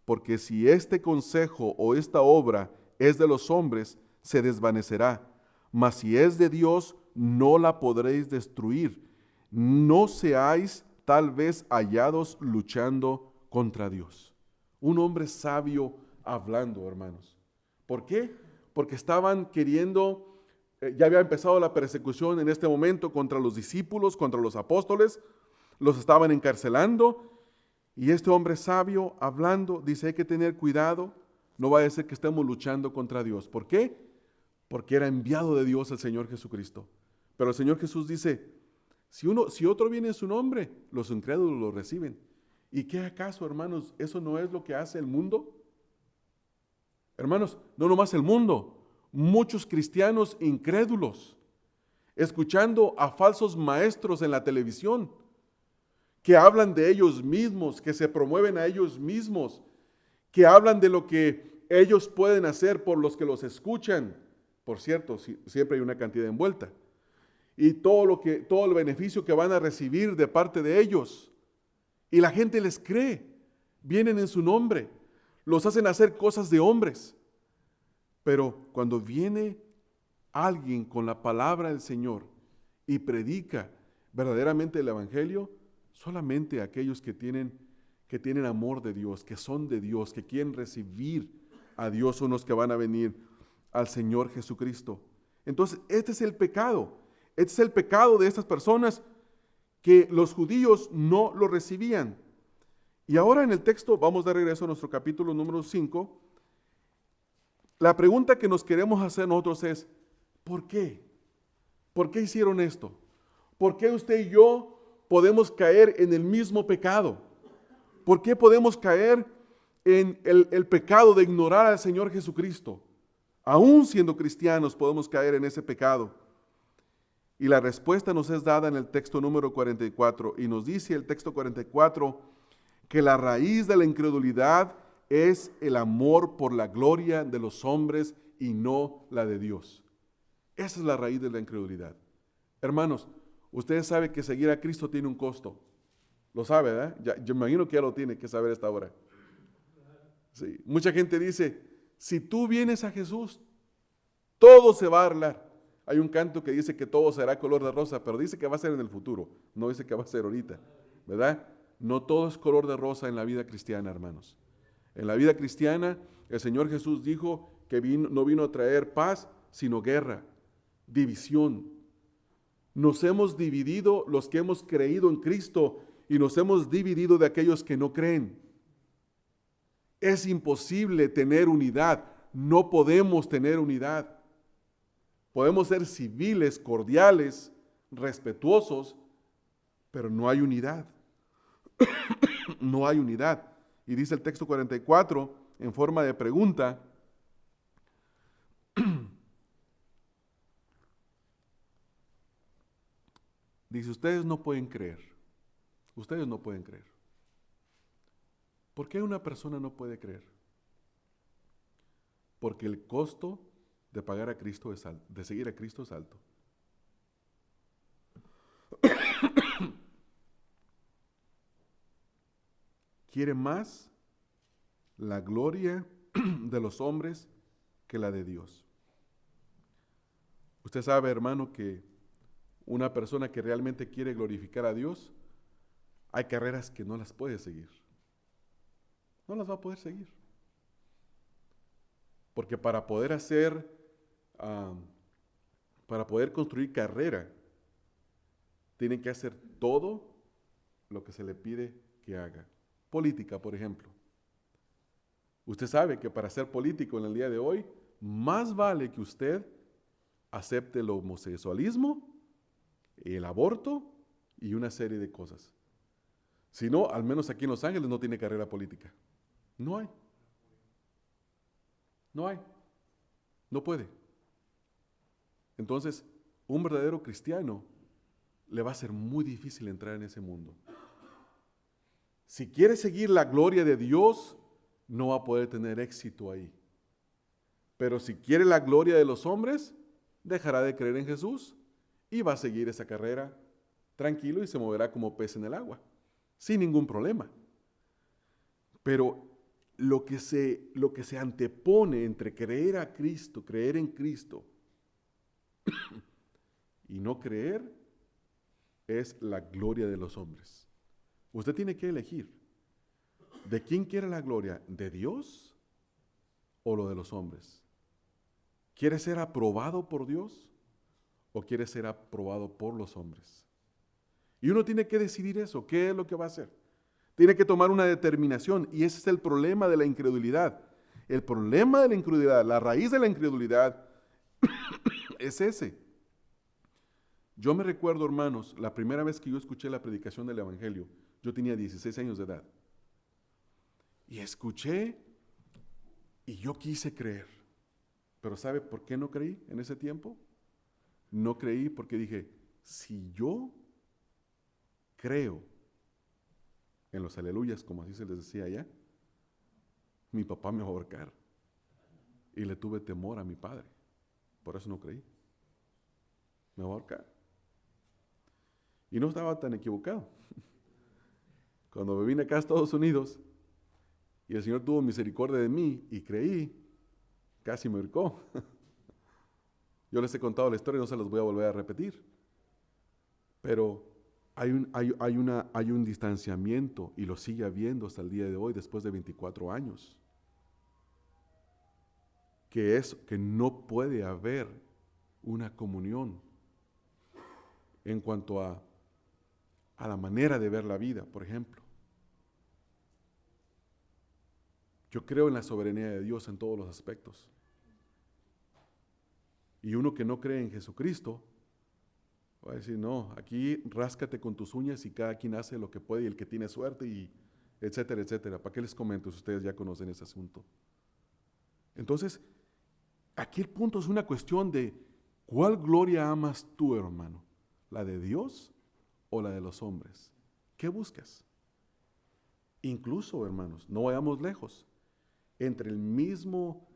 porque si este consejo o esta obra es de los hombres, se desvanecerá, mas si es de Dios, no la podréis destruir. No seáis tal vez hallados luchando contra Dios. Un hombre sabio hablando, hermanos. ¿Por qué? Porque estaban queriendo, ya había empezado la persecución en este momento contra los discípulos, contra los apóstoles, los estaban encarcelando, y este hombre sabio hablando dice, hay que tener cuidado, no vaya a ser que estemos luchando contra Dios. ¿Por qué? Porque era enviado de Dios el Señor Jesucristo. Pero el Señor Jesús dice, si otro viene en su nombre, los incrédulos lo reciben. ¿Y qué acaso, hermanos, eso no es lo que hace el mundo? Hermanos, no nomás el mundo, muchos cristianos incrédulos, escuchando a falsos maestros en la televisión, que hablan de ellos mismos, que se promueven a ellos mismos, que hablan de lo que ellos pueden hacer por los que los escuchan. Por cierto, siempre hay una cantidad envuelta. Y todo el beneficio que van a recibir de parte de ellos. Y la gente les cree. Vienen en su nombre. Los hacen hacer cosas de hombres. Pero cuando viene alguien con la palabra del Señor y predica verdaderamente el Evangelio, solamente aquellos que tienen amor de Dios, que son de Dios, que quieren recibir a Dios son los que van a venir al Señor Jesucristo. Entonces, este es el pecado. Este es el pecado de estas personas que los judíos no lo recibían. Y ahora en el texto, vamos de regreso a nuestro capítulo número 5. La pregunta que nos queremos hacer nosotros es, ¿por qué? ¿Por qué hicieron esto? ¿Por qué usted y yo podemos caer en el mismo pecado? ¿Por qué podemos caer en el pecado de ignorar al Señor Jesucristo? Aún siendo cristianos podemos caer en ese pecado. Y la respuesta nos es dada en el texto número 44. Y nos dice el texto 44 que la raíz de la incredulidad es el amor por la gloria de los hombres y no la de Dios. Esa es la raíz de la incredulidad. Hermanos, ustedes saben que seguir a Cristo tiene un costo. Lo sabe, ¿verdad? Yo me imagino que ya lo tiene que saber a esta hora. Sí. Mucha gente dice, si tú vienes a Jesús, todo se va a arreglar. Hay un canto que dice que todo será color de rosa, pero dice que va a ser en el futuro, no dice que va a ser ahorita, ¿verdad? No todo es color de rosa en la vida cristiana, hermanos. En la vida cristiana, el Señor Jesús dijo que no vino a traer paz, sino guerra, división. Nos hemos dividido los que hemos creído en Cristo y nos hemos dividido de aquellos que no creen. Es imposible tener unidad. No podemos tener unidad. Podemos ser civiles, cordiales, respetuosos, pero no hay unidad. No hay unidad. Y dice el texto 44 en forma de pregunta. Dice, ustedes no pueden creer. Ustedes no pueden creer. ¿Por qué una persona no puede creer? Porque el costo de pagar a Cristo es alto, de seguir a Cristo es alto. Quiere más la gloria de los hombres que la de Dios. Usted sabe, hermano, que una persona que realmente quiere glorificar a Dios, hay carreras que no las puede seguir. No las va a poder seguir. Porque para poder para poder construir carrera, tienen que hacer todo lo que se le pide que haga. Política, por ejemplo. Usted sabe que para ser político en el día de hoy, más vale que usted acepte el homosexualismo, el aborto y una serie de cosas. Si no, al menos aquí en Los Ángeles no tiene carrera política. No hay. No hay. No puede. Entonces, un verdadero cristiano le va a ser muy difícil entrar en ese mundo. Si quiere seguir la gloria de Dios, no va a poder tener éxito ahí. Pero si quiere la gloria de los hombres, dejará de creer en Jesús y va a seguir esa carrera tranquilo y se moverá como pez en el agua, sin ningún problema. Pero lo que se antepone entre creer a Cristo, creer en Cristo y no creer, es la gloria de los hombres. Usted tiene que elegir. ¿De quién quiere la gloria? ¿De Dios o lo de los hombres? ¿Quiere ser aprobado por Dios o quiere ser aprobado por los hombres? Y uno tiene que decidir eso. ¿Qué es lo que va a hacer? Tiene que tomar una determinación y ese es el problema de la incredulidad. El problema de la incredulidad, la raíz de la incredulidad es ese. Yo me recuerdo, hermanos, la primera vez que yo escuché la predicación del Evangelio, yo tenía 16 años de edad. Y escuché y yo quise creer. Pero ¿sabe por qué no creí en ese tiempo? No creí porque dije, si yo creo en los aleluyas, como así se les decía allá, mi papá me va a ahorcar. Y le tuve temor a mi padre. Por eso no creí. Me va a ahorcar. Y no estaba tan equivocado. Cuando me vine acá a Estados Unidos y el Señor tuvo misericordia de mí y creí, casi me ahorcó. Yo les he contado la historia y no se las voy a volver a repetir. Pero hay un distanciamiento y lo sigue habiendo hasta el día de hoy, después de 24 años. Que es que no puede haber una comunión en cuanto a la manera de ver la vida, por ejemplo. Yo creo en la soberanía de Dios en todos los aspectos. Y uno que no cree en Jesucristo va a decir, no, aquí ráscate con tus uñas y cada quien hace lo que puede y el que tiene suerte y etcétera, etcétera. ¿Para qué les comento si ustedes ya conocen ese asunto? Entonces, aquí el punto es una cuestión de ¿cuál gloria amas tú, hermano? ¿La de Dios o la de los hombres? ¿Qué buscas? Incluso, hermanos, no vayamos lejos. Entre el mismo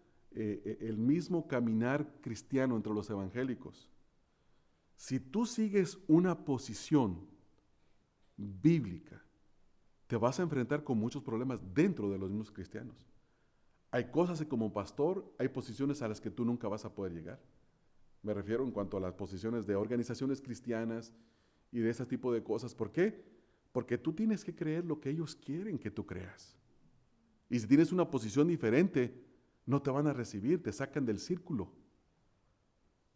caminar cristiano entre los evangélicos, si tú sigues una posición bíblica, te vas a enfrentar con muchos problemas dentro de los mismos cristianos. Hay cosas que como pastor, hay posiciones a las que tú nunca vas a poder llegar. Me refiero en cuanto a las posiciones de organizaciones cristianas y de ese tipo de cosas. ¿Por qué? Porque tú tienes que creer lo que ellos quieren que tú creas. Y si tienes una posición diferente, no te van a recibir, te sacan del círculo.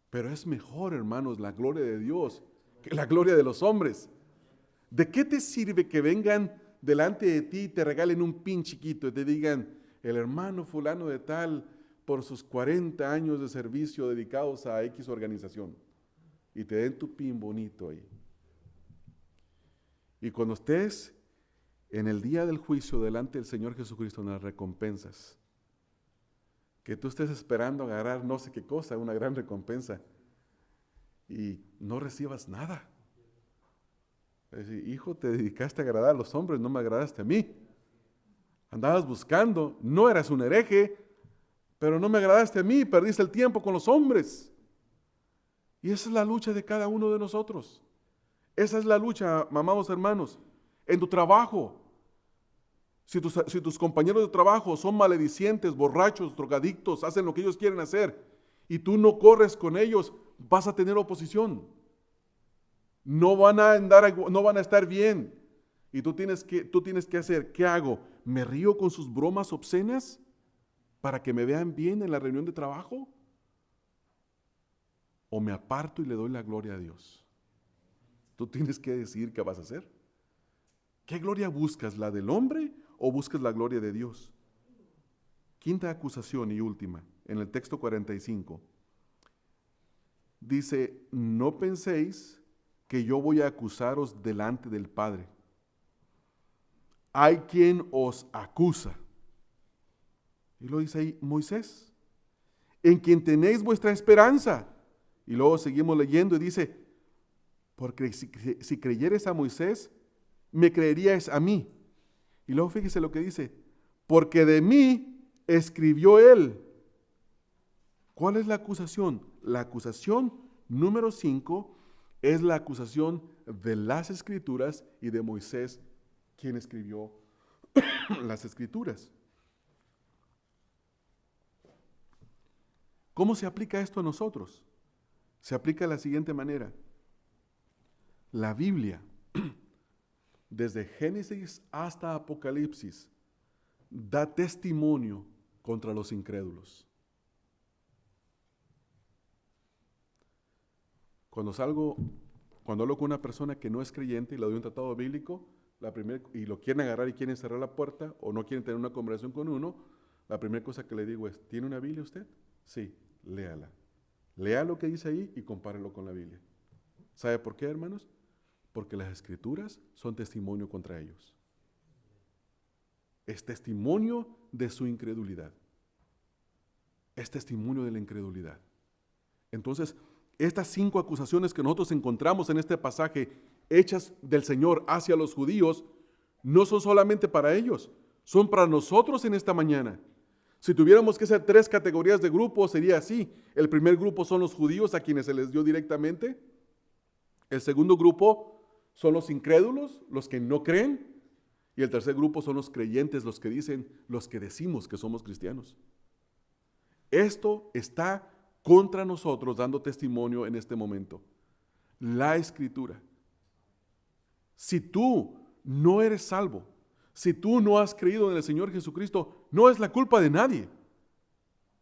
Pero es mejor, hermanos, la gloria de Dios que la gloria de los hombres. ¿De qué te sirve que vengan delante de ti y te regalen un pin chiquito y te digan, el hermano fulano de tal, por sus 40 años de servicio dedicados a X organización, y te den tu pin bonito ahí? Y cuando estés en el día del juicio delante del Señor Jesucristo en las recompensas, que tú estés esperando agarrar no sé qué cosa, una gran recompensa, y no recibas nada. Es decir, hijo, te dedicaste a agradar a los hombres, no me agradaste a mí. Andabas buscando, no eras un hereje, pero no me agradaste a mí, perdiste el tiempo con los hombres. Y esa es la lucha de cada uno de nosotros. Esa es la lucha, amados hermanos, en tu trabajo. Si tus compañeros de trabajo son maledicientes, borrachos, drogadictos, hacen lo que ellos quieren hacer, y tú no corres con ellos, vas a tener oposición. No van a estar bien. Y tú tienes que hacer, ¿qué hago? ¿Me río con sus bromas obscenas para que me vean bien en la reunión de trabajo? ¿O me aparto y le doy la gloria a Dios? Tú tienes que decidir qué vas a hacer. ¿Qué gloria buscas? ¿La del hombre o buscas la gloria de Dios? Quinta acusación y última, en el texto 45. Dice, no penséis que yo voy a acusaros delante del Padre. Hay quien os acusa. Y lo dice ahí Moisés, en quien tenéis vuestra esperanza. Y luego seguimos leyendo y dice, porque si creyeres a Moisés, me creeríais a mí. Y luego fíjese lo que dice, porque de mí escribió él. ¿Cuál es la acusación? La acusación número 5 es la acusación de las Escrituras y de Moisés, quien escribió las Escrituras. ¿Cómo se aplica esto a nosotros? Se aplica de la siguiente manera. La Biblia, desde Génesis hasta Apocalipsis, da testimonio contra los incrédulos. Cuando hablo con una persona que no es creyente y le doy un tratado bíblico, y lo quieren agarrar y quieren cerrar la puerta o no quieren tener una conversación con uno, la primera cosa que le digo es, ¿tiene una Biblia usted? Sí, léala. Lea lo que dice ahí y compárelo con la Biblia. ¿Sabe por qué, hermanos? Porque las Escrituras son testimonio contra ellos. Es testimonio de su incredulidad. Es testimonio de la incredulidad. Entonces, estas 5 acusaciones que nosotros encontramos en este pasaje, hechas del Señor hacia los judíos, no son solamente para ellos, son para nosotros en esta mañana. Si tuviéramos que hacer 3 categorías de grupos, sería así. El primer grupo son los judíos, a quienes se les dio directamente. El segundo grupo son los incrédulos, los que no creen. Y el tercer grupo son los creyentes, los que decimos que somos cristianos. Esto está contra nosotros dando testimonio en este momento. La Escritura. Si tú no eres salvo, si tú no has creído en el Señor Jesucristo, no es la culpa de nadie.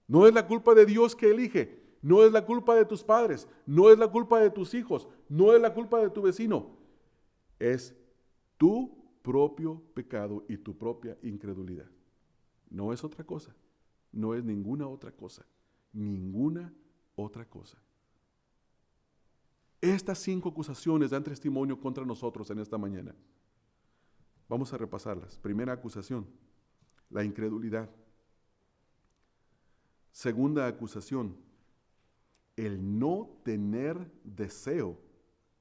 No es la culpa de Dios que elige. No es la culpa de tus padres. No es la culpa de tus hijos. No es la culpa de tu vecino. Es tu propio pecado y tu propia incredulidad. No es otra cosa. No es ninguna otra cosa. Ninguna otra cosa. Estas 5 acusaciones dan testimonio contra nosotros en esta mañana. Vamos a repasarlas. Primera acusación, la incredulidad. Segunda acusación, el no tener deseo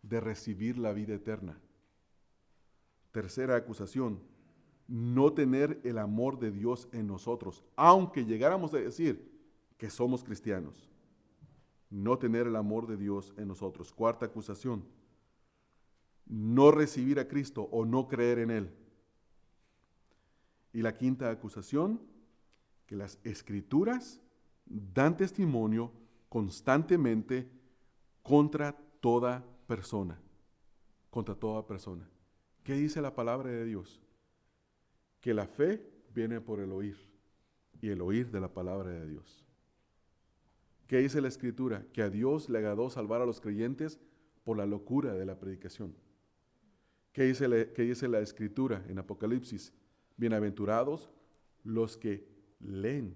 de recibir la vida eterna. Tercera acusación, no tener el amor de Dios en nosotros, aunque llegáramos a decir que somos cristianos. No tener el amor de Dios en nosotros. Cuarta acusación, no recibir a Cristo o no creer en Él. Y la quinta acusación, que las Escrituras dan testimonio constantemente contra toda persona. Contra toda persona. ¿Qué dice la palabra de Dios? Que la fe viene por el oír, y el oír de la palabra de Dios. ¿Qué dice la Escritura? Que a Dios le agradó salvar a los creyentes por la locura de la predicación. ¿Qué dice la Escritura en Apocalipsis? Bienaventurados los que leen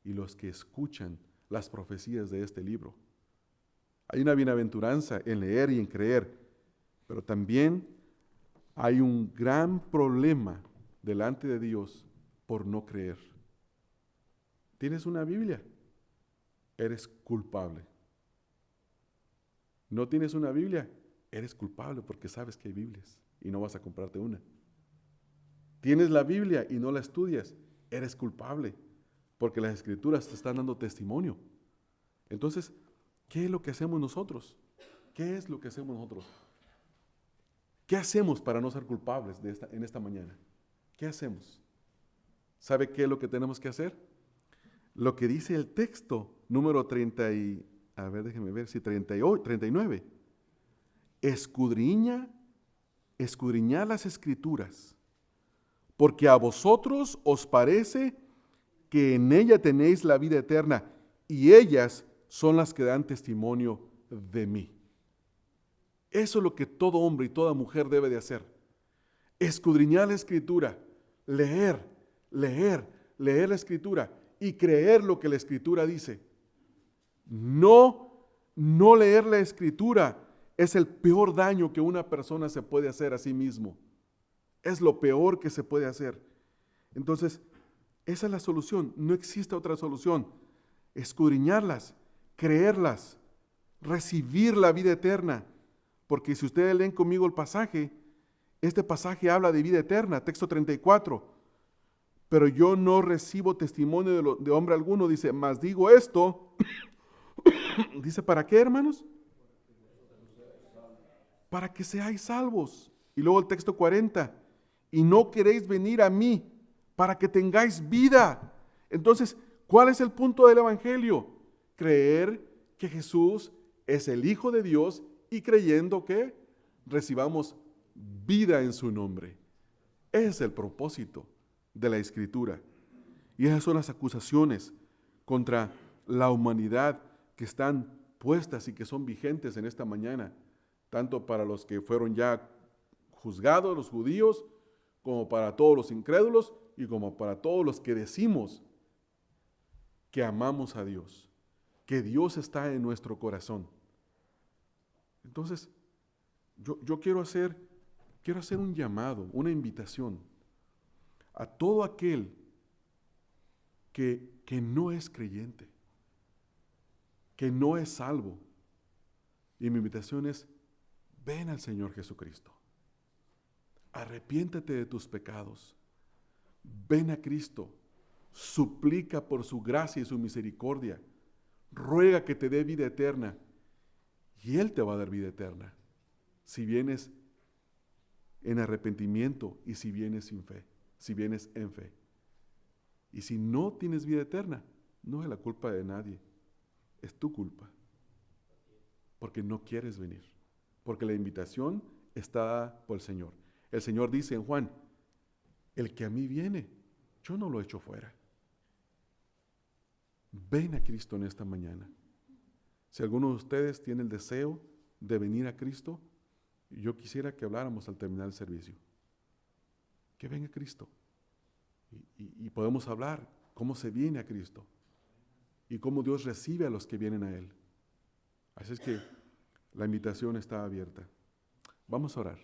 y los que escuchan las profecías de este libro. Hay una bienaventuranza en leer y en creer, pero también hay un gran problema delante de Dios por no creer. ¿Tienes una Biblia? Eres culpable. ¿No tienes una Biblia? Eres culpable porque sabes que hay Biblias y no vas a comprarte una. ¿Tienes la Biblia y no la estudias? Eres culpable porque las Escrituras te están dando testimonio. Entonces, ¿qué es lo que hacemos nosotros? ¿Qué es lo que hacemos nosotros? ¿Qué hacemos para no ser culpables en esta mañana? ¿Qué hacemos? ¿Sabe qué es lo que tenemos que hacer? Lo que dice el texto número 39. Escudriñad las Escrituras, porque a vosotros os parece que en ella tenéis la vida eterna, y ellas son las que dan testimonio de mí. Eso es lo que todo hombre y toda mujer debe de hacer. Escudriñar la Escritura, leer la Escritura y creer lo que la Escritura dice. No leer la Escritura es el peor daño que una persona se puede hacer a sí mismo. Es lo peor que se puede hacer. Entonces, esa es la solución. No existe otra solución. Escudriñarlas, creerlas, recibir la vida eterna. Porque si ustedes leen conmigo el pasaje, este pasaje habla de vida eterna, texto 34. Pero yo no recibo testimonio de hombre alguno, dice, mas digo esto, dice, ¿para qué, hermanos? Para que seáis salvos. Y luego el texto 40, y no queréis venir a mí para que tengáis vida. Entonces, ¿cuál es el punto del Evangelio? Creer que Jesús es el Hijo de Dios y creyendo que recibamos vida en su nombre. Ese es el propósito de la Escritura. Y esas son las acusaciones contra la humanidad que están puestas y que son vigentes en esta mañana, tanto para los que fueron ya juzgados, los judíos, como para todos los incrédulos y como para todos los que decimos que amamos a Dios, que Dios está en nuestro corazón. Entonces, yo quiero hacer un llamado, una invitación a todo aquel que no es creyente, que no es salvo. Y mi invitación es, ven al Señor Jesucristo. Arrepiéntate de tus pecados. Ven a Cristo. Suplica por su gracia y su misericordia. Ruega que te dé vida eterna. Y Él te va a dar vida eterna. Si vienes en arrepentimiento y si vienes sin fe. Si vienes en fe. Y si no tienes vida eterna, no es la culpa de nadie. Es tu culpa. Porque no quieres venir. Porque la invitación está dada por el Señor. El Señor dice en Juan, el que a mí viene, yo no lo echo fuera. Ven a Cristo en esta mañana. Si alguno de ustedes tiene el deseo de venir a Cristo, yo quisiera que habláramos al terminar el servicio. Que venga Cristo. Y podemos hablar cómo se viene a Cristo y cómo Dios recibe a los que vienen a Él. Así es que la invitación está abierta. Vamos a orar.